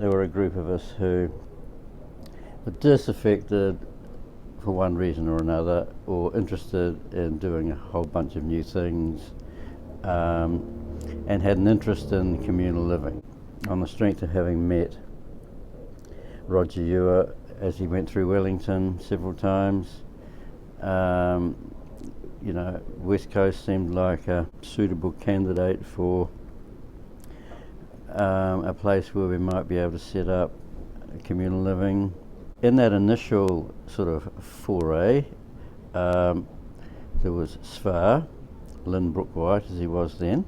there were a group of us who were disaffected for one reason or another, or interested in doing a whole bunch of new things, and had an interest in communal living. On the strength of having met Roger Ewer as he went through Wellington several times, West Coast seemed like a suitable candidate for a place where we might be able to set up communal living. In that initial sort of foray, there was Svar, Lynn Brooke-White as he was then,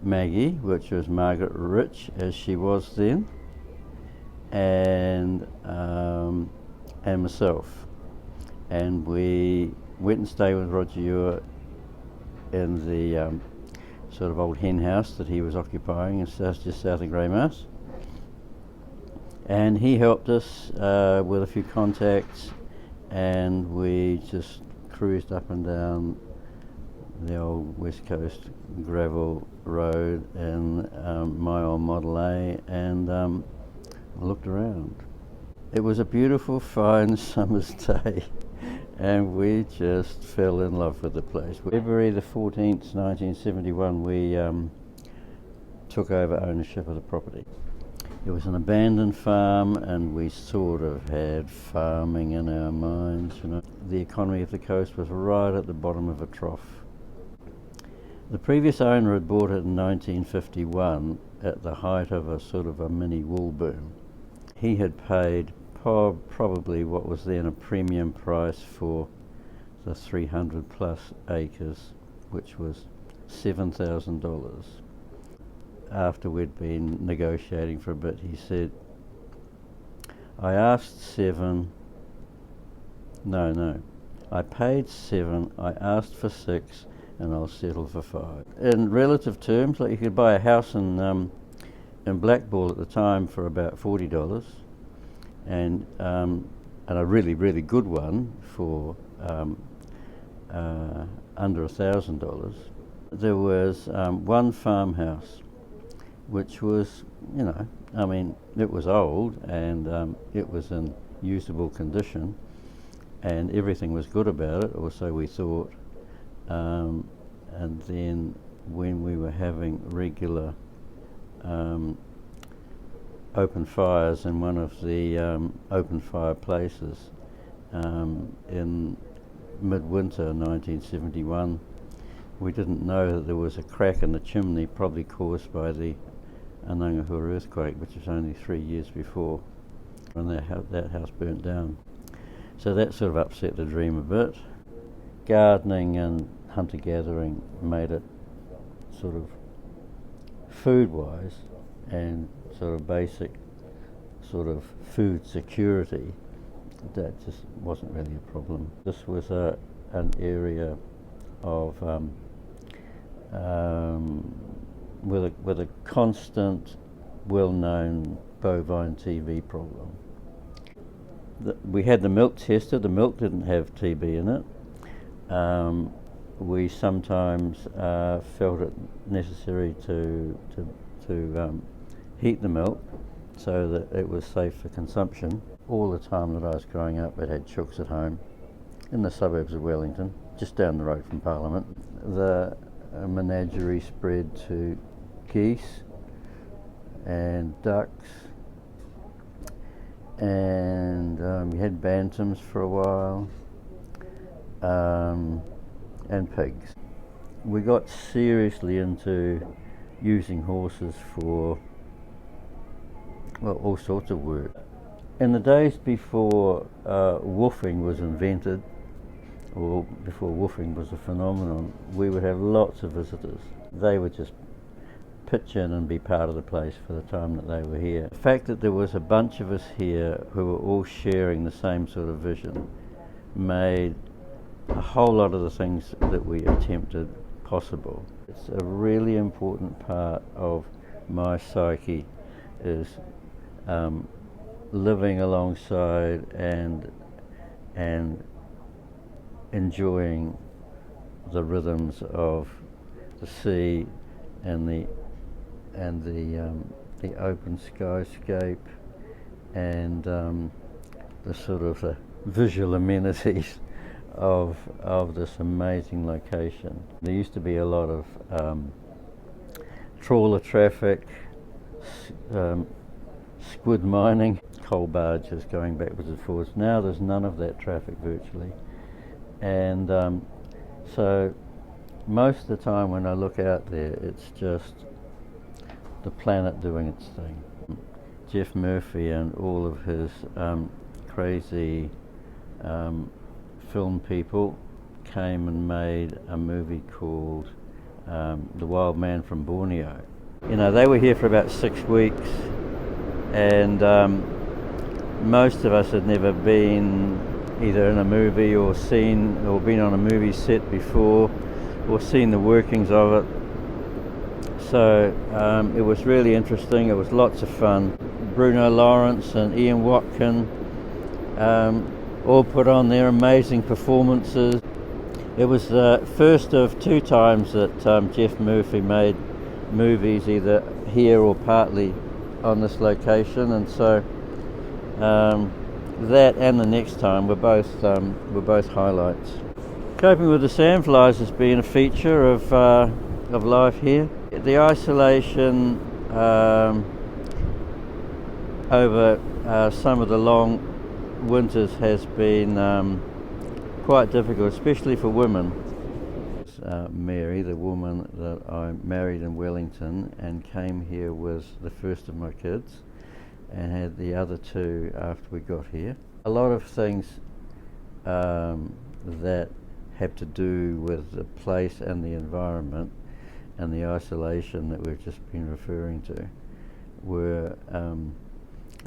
Maggie, which was Margaret Rich as she was then, and myself. And we went and stayed with Roger Ewer in the sort of old hen house that he was occupying just south of Greymouth. And he helped us with a few contacts, and we just cruised up and down the old West Coast gravel road in my old Model A, and looked around. It was a beautiful, fine summer's day, and we just fell in love with the place. February the 14th, 1971, we took over ownership of the property. It was an abandoned farm, and we sort of had farming in our minds, The economy of the coast was right at the bottom of a trough. The previous owner had bought it in 1951 at the height of a sort of a mini wool boom. He had paid probably what was then a premium price for the 300 plus acres, which was $7,000. After we'd been negotiating for a bit, he said, I paid $7, I asked for $6, and I'll settle for $5. In relative terms, like you could buy a house in Blackball at the time for about $40, and a really, really good one for under $1,000. There was one farmhouse which was, it was old, and it was in usable condition, and everything was good about it, or so we thought. And then when we were having regular open fires in one of the open fire places in midwinter 1971, we didn't know that there was a crack in the chimney, probably caused by the Anangahua earthquake, which was only 3 years before, when that house burnt down. So that sort of upset the dream a bit. Gardening and hunter-gathering made it sort of food-wise and sort of basic sort of food security. That just wasn't really a problem. This was an area of with a constant, well-known bovine TB problem. We had the milk tested. The milk didn't have TB in it. We sometimes felt it necessary to heat the milk so that it was safe for consumption. All the time that I was growing up, it had chooks at home in the suburbs of Wellington, just down the road from Parliament. The menagerie spread to geese and ducks, and we had bantams for a while, and pigs. We got seriously into using horses for, all sorts of work. In the days before woofing was invented, or before woofing was a phenomenon, we would have lots of visitors. They would just pitch in and be part of the place for the time that they were here. The fact that there was a bunch of us here who were all sharing the same sort of vision made a whole lot of the things that we attempted possible. It's a really important part of my psyche, is living alongside and enjoying the rhythms of the sea and the the open skyscape and the sort of visual amenities of this amazing location. There used to be a lot of trawler traffic, squid mining, coal barges going backwards and forwards. Now there's none of that traffic virtually, and so most of the time when I look out there, it's just the planet doing its thing. Jeff Murphy and all of his crazy film people came and made a movie called The Wild Man from Borneo. You know, they were here for about 6 weeks, and most of us had never been either in a movie or been on a movie set before or seen the workings of it. So it was really interesting. It was lots of fun. Bruno Lawrence and Ian Watkin all put on their amazing performances. It was the first of 2 times that Jeff Murphy made movies either here or partly on this location, and so that and the next time were both highlights. Coping with the sandflies has been a feature of life here. The isolation over some of the long winters has been quite difficult, especially for women. Mary, the woman that I married in Wellington and came here with the first of my kids and had the other 2 after we got here. A lot of things that have to do with the place and the environment and the isolation that we've just been referring to were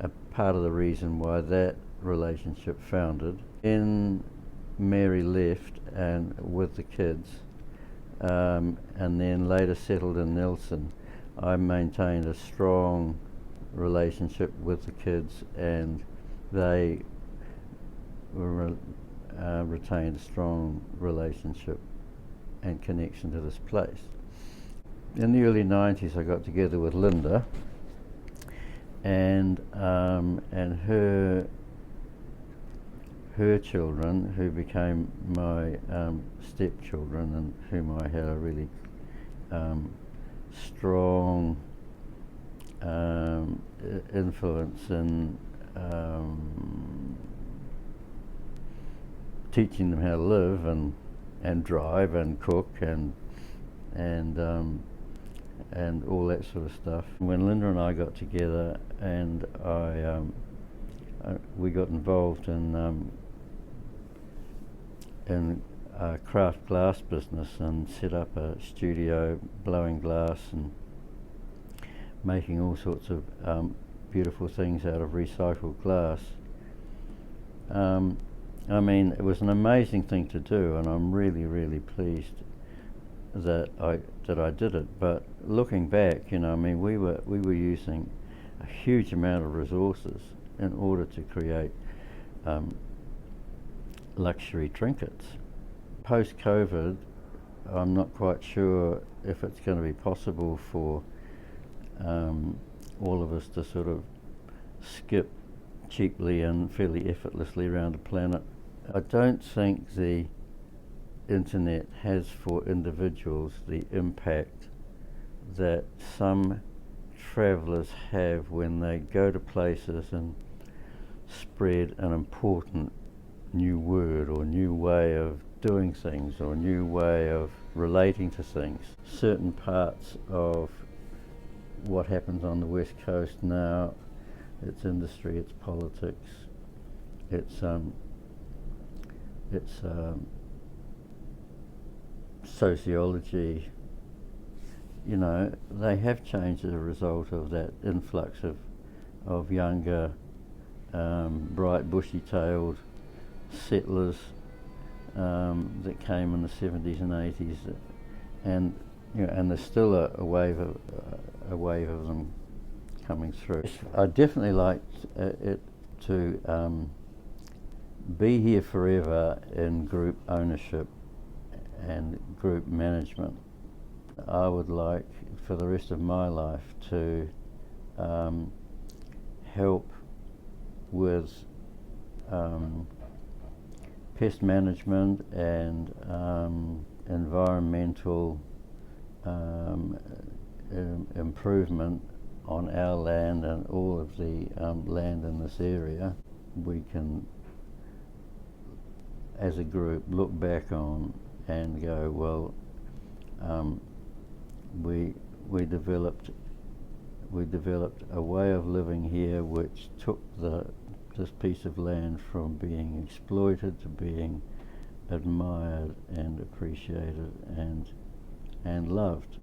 a part of the reason why that relationship foundered. When Mary left and with the kids and then later settled in Nelson, I maintained a strong relationship with the kids, and they retained a strong relationship and connection to this place. In the early 90s I got together with Linda and her children, who became my stepchildren and whom I had a really strong influence in teaching them how to live and drive and cook and all that sort of stuff. When Linda and I got together and we got involved in a craft glass business and set up a studio blowing glass and making all sorts of beautiful things out of recycled glass. I mean, it was an amazing thing to do, and I'm really, really pleased that I did it. But looking back, you know, I mean, we were using a huge amount of resources in order to create luxury trinkets. Post-COVID, I'm not quite sure if it's going to be possible for all of us to sort of skip cheaply and fairly effortlessly around the planet. I don't think the internet has for individuals the impact that some travellers have when they go to places and spread an important new word or new way of doing things or new way of relating to things. Certain parts of what happens on the West Coast now, its industry, its politics, its sociology, you know, they have changed as a result of that influx of younger, bright, bushy-tailed settlers that came in the 70s and 80s, and you know, and there's still a wave of them coming through. I'd definitely like it to be here forever in group ownership and group management. I would like for the rest of my life to help with pest management and environmental improvement on our land and all of the land in this area. We can, as a group, look back on and go, well, we developed a way of living here which took this piece of land from being exploited to being admired and appreciated and loved.